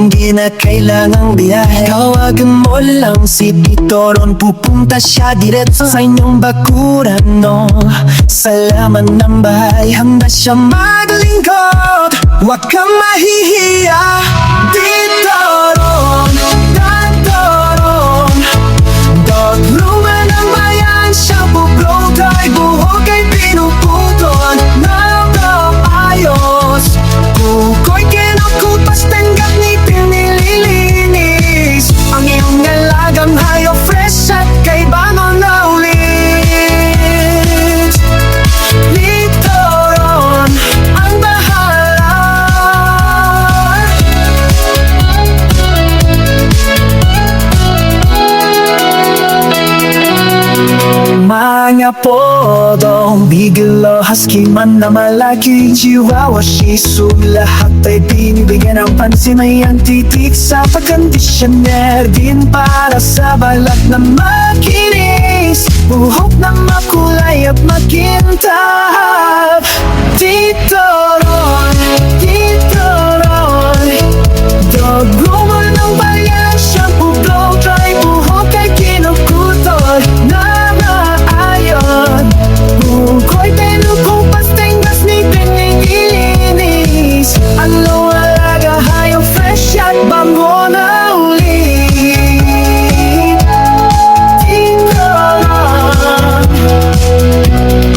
hindi na kailangang biyahe. Tawagan mo lang si Tito Ron, pupunta siya diretso sa inyong bakuran, no? Sa laman ng bahay, handa siya maglingkod. Huwag kang mahihiya, Tito Ron, Tito Ron. Dog luma ng bayan, siya bublow tayo, buhok ay pinuputon ng ayos. Kuko'y kinukupas, tanggap ngipin nililinis. Ang iyong alagang hayop, fresh at kay bangon na ulit. Tito Ron ang bahala. Mga podong biglo, husky man na malaki, chihuahua, shih tzu, lahat ay binibigyan ng pansin. May antitik sa pagkondisyoner din para sa balat na makinis, buhok na makulay at makintab. Tito Ron, Tito Ron, dog groomer ng bayan, shampoo, blow dry, buhok ay kinukutol na maayon. Buko'y pinukupas, tengas ni pinigilinis. Ang luwalaga, hayop, fresh at bango na ulit. Tito Ron,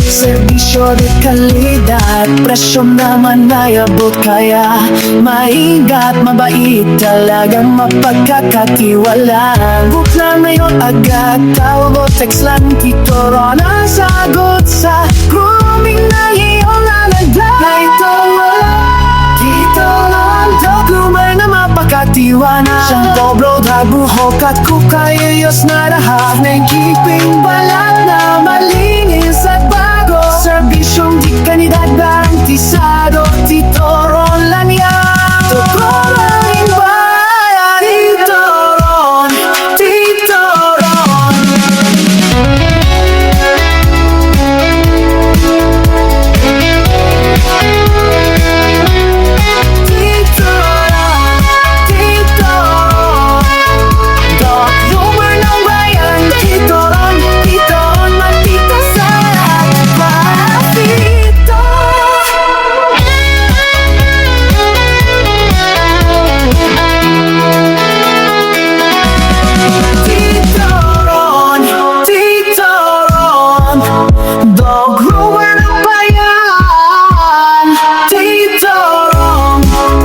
serbisyo de kalidad, presyo naman ay abot, kaya maingat, mabait, talagang mapagkakatiwalaan. Book lang ngayon agad, tawag o text lang, Tito Ron ang sagot sa grooming na iyong alagay. Tito Ron, dog groomer na mapagkatiwana. Shampoo, blow dry, buhok at kukayos na lahat. Ng keeping balat na malinis at bago, serbisyong di kanidad garantisado. Tito Ron lang yan, totoo lang iba. Tito Ron, Tito Ron. Tito Ron, Tito Ron, dog groomer ng bayan. Tito Ron, Tito Ron, matito sa lahat. Tito. Tito Ron, Tito Ron, dog groomer ng bayan. Tito Ron,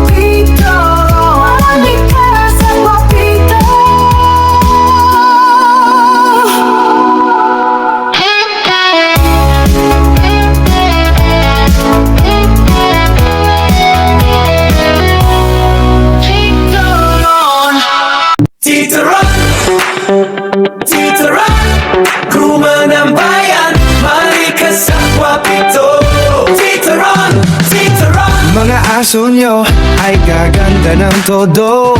Tito Ron, halika sa papito. Tito Ron, Tito Ron, Tito Ron, groomer ng bayan, marika sa kwapito. Tito Ron, Tito Ron. Mga aso nyo ay gaganda ng todo.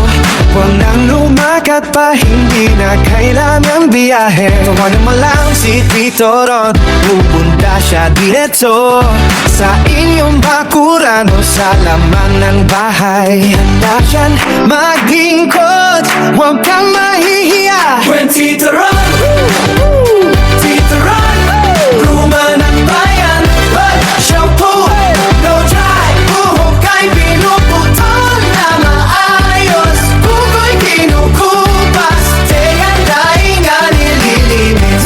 Huwag nang lumakat pa, hindi na kailangang biyahe. Tawanan mo lang si Tito Ron, pupunta siya diretso sa inyong bakuran o sa laman ng bahay. Handa siyang maglingkod, huwag kang mahihiya. When Tito Ron, Tito Ron, groomer ng bayan. Shampoo, blow dry, buhok ay pinuputol na maayos. Buko'y kinukupas, teyang daing nga nililinis.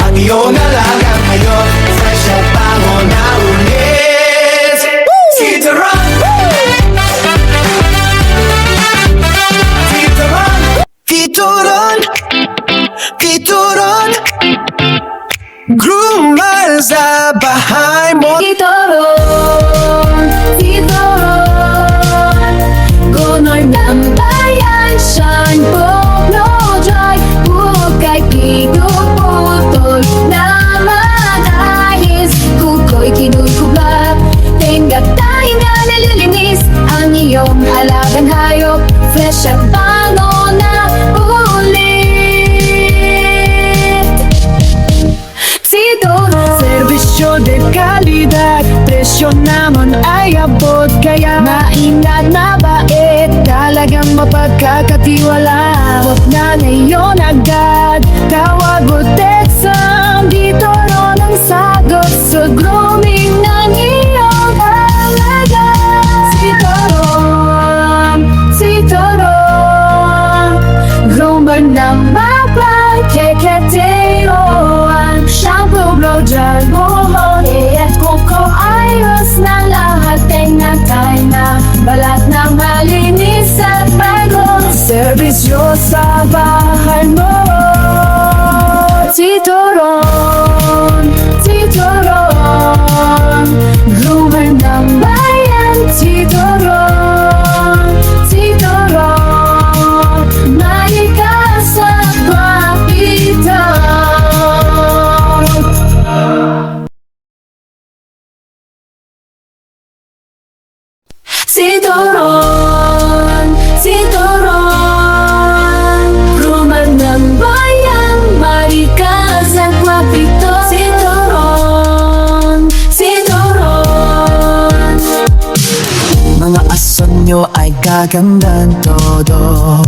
Ang iyong alagang hayop, fresh at bango na ulit. Tito Ron, Tito Ron, Tito Ron, Tito Ron, groomer sa bahay mo. Tito Ron, Tito Ron, gunor ng bayan, shampoo, blow dry, buhok ay pinuputol na maayos. Kuko'y kinukubap, tenggak tayo nga nalilinis. Ang iyong alagang hayop, fresh at bango na ulit. Tito Ron, serbisyo de kalidad, presyo naman ay abot, kaya maingat, mabait, talagang mapagkakatiwala. Huwag na ngayon agad, tawag o text ang dito ron ang sagot sa grooming ng iyong alaga. Si Toron, si Toron, groomer ng mapagkakateoan. Shampoo, blow dry, buhon, at kuko, ayos na lahat ay natay na. Balat na malinis at bagong serbisyo sa bahay mo. Si Toron, si Toron, groomer ng bayan. Si Toron, si Toron, malika sa papitan. Si Toron, si Toron, groomer ng bayan, marikas at wapito. Si Toron, si Toron, Mga aso nyo ay gagandang todo.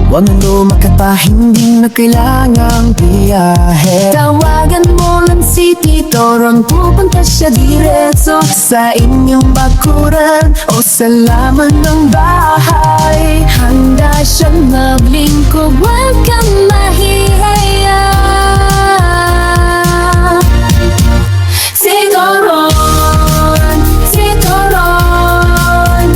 Huwag na lumakad pa, hindi na kailangang biyahe. tawagan mo lang si Toron, pupunta siya diretso Sa inyong bakuran o sa laman ng bahay. handa siyang maglingkod, huwag kang mahihiya. Si Toron, si Toron,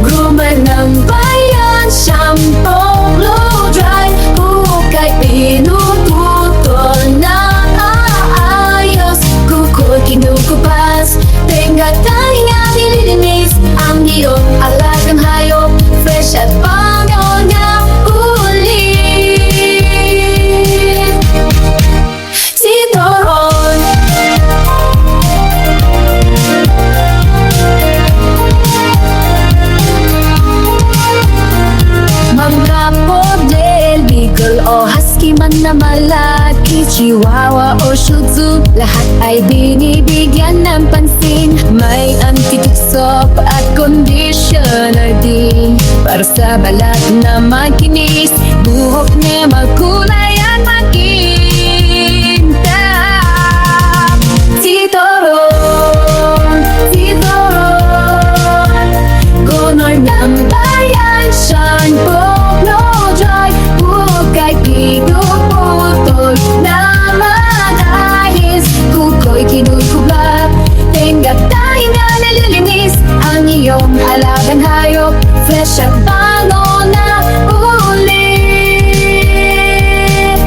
groomer ng bayan. Shampoo, blow dry, hukay, pinututol na aayos. Kuko'y kinukupas, tenga tahinga, nililinis ang iyong alagang hayop. Fresh at bango na ulit. Si Toron, mga model, beagle o husky man na malaki, chihuahua o shih tzu, lahat ay binibigyan ng pansin. May anti-tiksop at conditioner din para sa balat na makinis, buhok na makulay at makintab. Si Toron, si Toron, gunor ng bayan. Shampoo, blow dry, hukay, pinuputol na matahis. Kuko'y kinukublat, tenga tahinga, nalilinis ang iyong alagang hayop. Fresh at bango na ulit.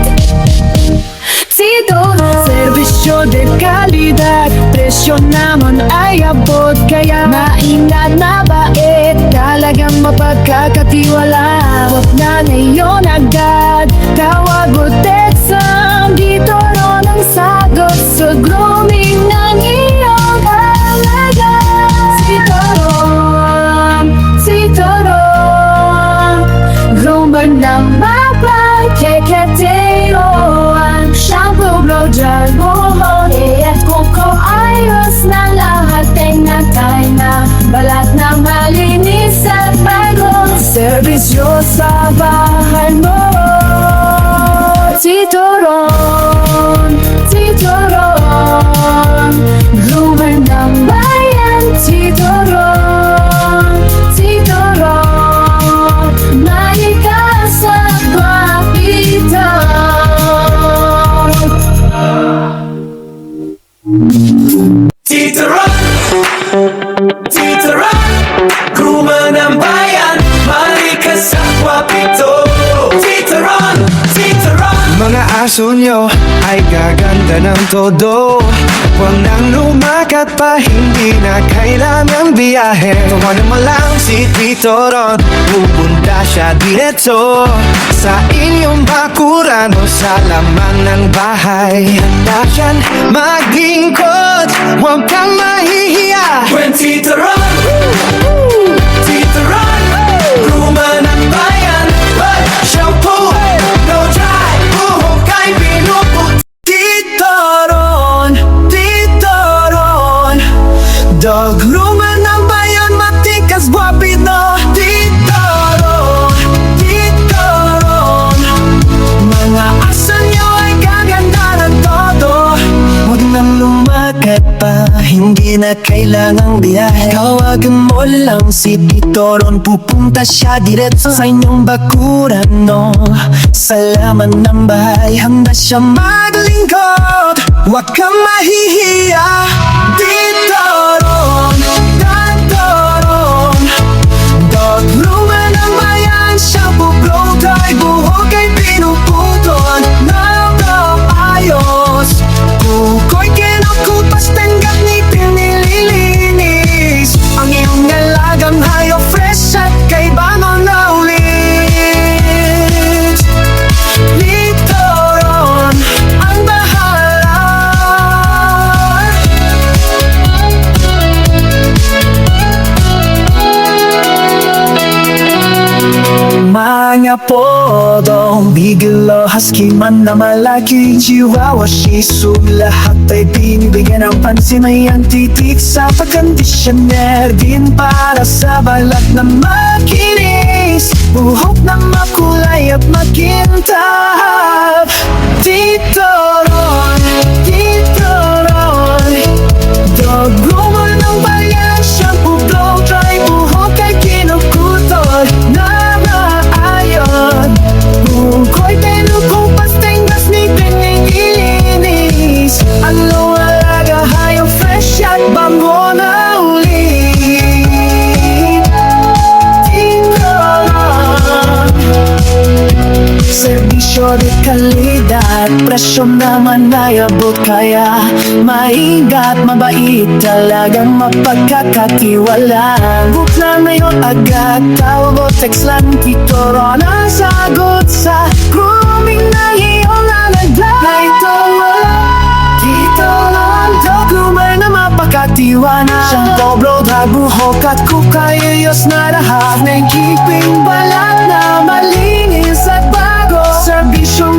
Si Toron, serbisyo de kalidad, presyo naman ay abot, kaya maingat na bait, talagang mapagkakatiwala. Huwag na ngayon agad, tawag o text ang dito ron ang sagot sa grooming ng iyong alaga. Si Toron, si Toron, groomer ng mapagkakateoan. Shampoo, blow dry, buhon, at kuko, ayos na lahat ay natay na. Balat na malinis at bagong serbisyo sa bahay mo. Si Toron, si Toron, groomer ng bayan. Si Toron, si Toron, malikas at papitan. Tito Ron, Tito Ron, groomer ng bayan, marikas at wapito. Tito Ron, Tito Ron, mga aso nyo ay gaganda ng todo. Huwag nang lumakad pa, hindi na kailangang biyahe. Tawanan mo lang si Tito Ron, pupunta siya diretso sa inyong bakuran o sa laman ng bahay. Handa siyang maglingkod, huwag kang mahihiya. When Tito Ron, Tito Ron, groomer ng bayan. Shampoo, no dry, buhok ay pinuput. Tito Ron, Tito Ron, dog groomer ng bayan, matikas guwapido. Tito hindi na kailangang biyahe. Tawagan mo lang si Tito Ron, pupunta siya diretso sa inyong bakuran, no? Sa laman ng bahay, handa siya maglingkod. Huwag kang mahihiya, Tito Ron, Tito Ron. Dog luma ng bayan, siya blow dry, buhok ay pinuputol na ayos. Kuko'y kinukupas, tanggap ni pinililinis. Ang iyong alagang hayop, fresh at kay bangon na ulit. Tito Ron, ang bahala. Mga podong Bigalo, husky man na malaki, Chihuahua, Shih Tzu, lahat ay binibigyan ng pansin. May antitik sa pagkondisyoner din para sa balat na makinis. Buhok na makulay at makintab. Tito Ron, Tito Ron. Dog rumor ng bayan, shampoo, blow dry, buhok ay kinukutol na maayon. Buko'y pinukupas, tingnas ni pinililinis. Ano alaga, hayop, fresh at bango na ulit. Tito Ron. Serbisyo de kalidad, presyo naman ay abot, kaya maingat, mabait, talagang mapagkakatiwalaan. Book lang ngayon agad, tawag o text lang, Tito Ron ang sagot sa grooming na iyong alagay. Tito Ron, dog groomer na mapagkatiwanan. Siyang dobro, drag, buhok at kukayos na lahat. May keeping balat na malinis at bago, serbisyong